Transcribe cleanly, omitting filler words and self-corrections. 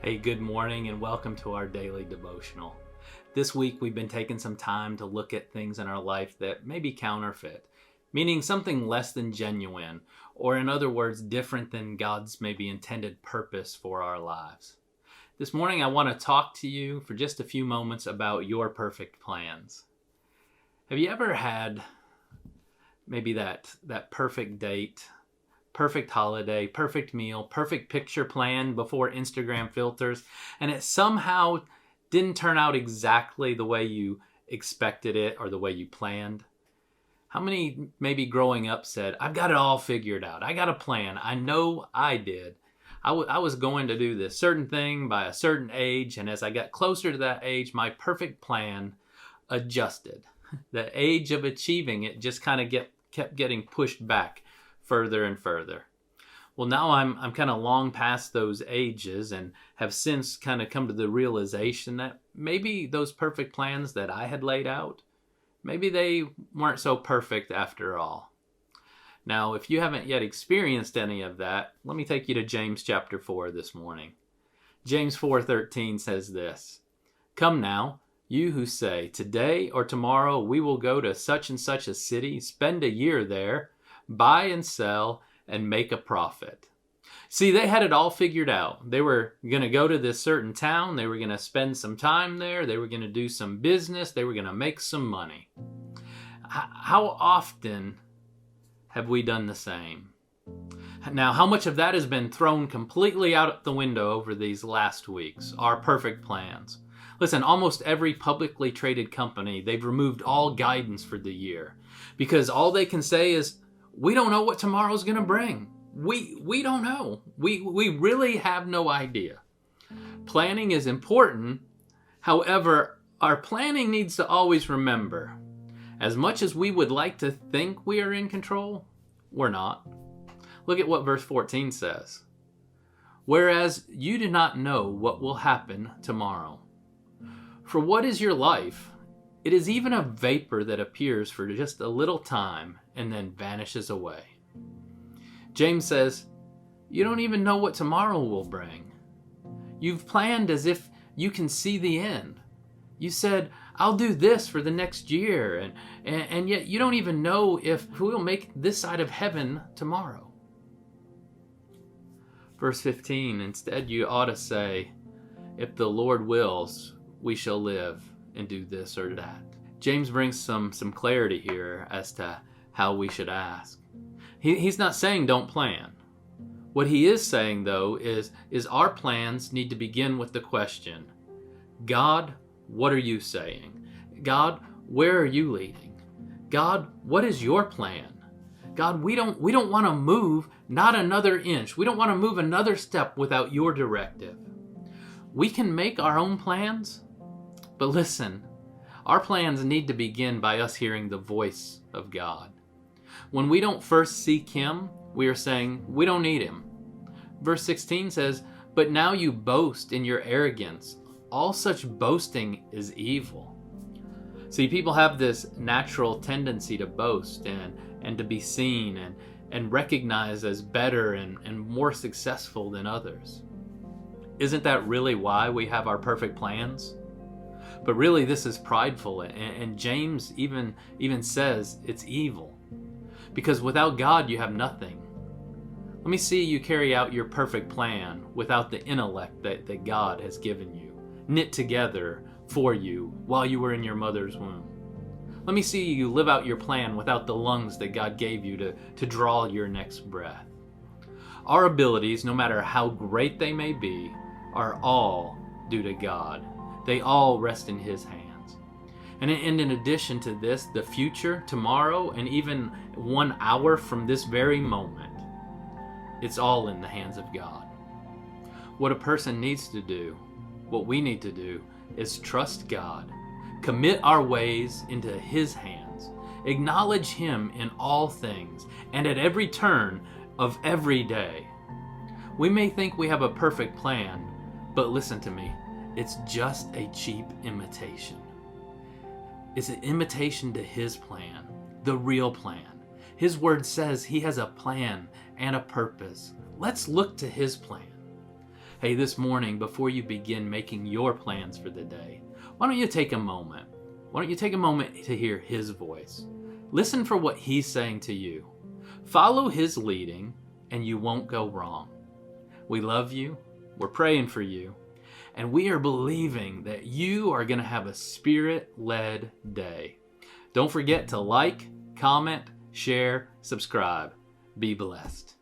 Hey, good morning and welcome to our daily devotional. This week we've been taking some time to look at things in our life that may be counterfeit, meaning something less than genuine, or in other words, different than God's maybe intended purpose for our lives. This morning I want to talk to you for just a few moments about your perfect plans. Have you ever had maybe that perfect date, perfect holiday, perfect meal, perfect picture plan before Instagram filters, and it somehow didn't turn out exactly the way you expected it or the way you planned? How many maybe growing up said, I've got it all figured out. I got a plan. I know I did. I was going to do this certain thing by a certain age, and as I got closer to that age, my perfect plan adjusted. The age of achieving it just kind of kept getting pushed back further and further. Well, now I'm kind of long past those ages and have since kind of come to the realization that maybe those perfect plans that I had laid out, maybe they weren't so perfect after all. Now, if you haven't yet experienced any of that, let me take you to James chapter 4 this morning. James 4:13 says this, "Come now, you who say, today or tomorrow we will go to such and such a city, spend a year there, buy and sell, and make a profit." See, they had it all figured out. They were going to go to this certain town. They were going to spend some time there. They were going to do some business. They were going to make some money. How often have we done the same? Now, how much of that has been thrown completely out the window over these last weeks? Our perfect plans. Listen, almost every publicly traded company, they've removed all guidance for the year because all they can say is, we don't know what tomorrow's going to bring. We don't know. We really have no idea. Planning is important. However, our planning needs to always remember, as much as we would like to think we are in control, we're not. Look at what verse 14 says. "Whereas you do not know what will happen tomorrow. For what is your life? It is even a vapor that appears for just a little time and then vanishes away." James says, you don't even know what tomorrow will bring. You've planned as if you can see the end. You said, I'll do this for the next year, and yet you don't even know if we'll make this side of heaven tomorrow. Verse 15, instead you ought to say, if the Lord wills, we shall live and do this or that. James brings some clarity here as to how we should ask. He's not saying don't plan. What he is saying, though, is our plans need to begin with the question, God, what are you saying? God, where are you leading? God, what is your plan? God, we don't want to move not another inch. We don't want to move another step without your directive. We can make our own plans, but listen, our plans need to begin by us hearing the voice of God. When we don't first seek Him, we are saying we don't need Him. Verse 16 says, "But now you boast in your arrogance. All such boasting is evil." See, people have this natural tendency to boast and to be seen and recognized as better and more successful than others. Isn't that really why we have our perfect plans? But really, this is prideful, and James even says it's evil. Because without God, you have nothing. Let me see you carry out your perfect plan without the intellect that God has given you, knit together for you while you were in your mother's womb. Let me see you live out your plan without the lungs that God gave you to draw your next breath. Our abilities, no matter how great they may be, are all due to God. They all rest in His hands. And in addition to this, the future, tomorrow, and even 1 hour from this very moment, it's all in the hands of God. What a person needs to do, what we need to do, is trust God, commit our ways into His hands, acknowledge Him in all things, and at every turn of every day. We may think we have a perfect plan, but listen to me, it's just a cheap imitation. It's an imitation to His plan, the real plan. His word says He has a plan and a purpose. Let's look to His plan. Hey, this morning, before you begin making your plans for the day, why don't you take a moment? Why don't you take a moment to hear His voice? Listen for what He's saying to you. Follow His leading, and you won't go wrong. We love you. We're praying for you. And we are believing that you are going to have a Spirit-led day. Don't forget to like, comment, share, subscribe. Be blessed.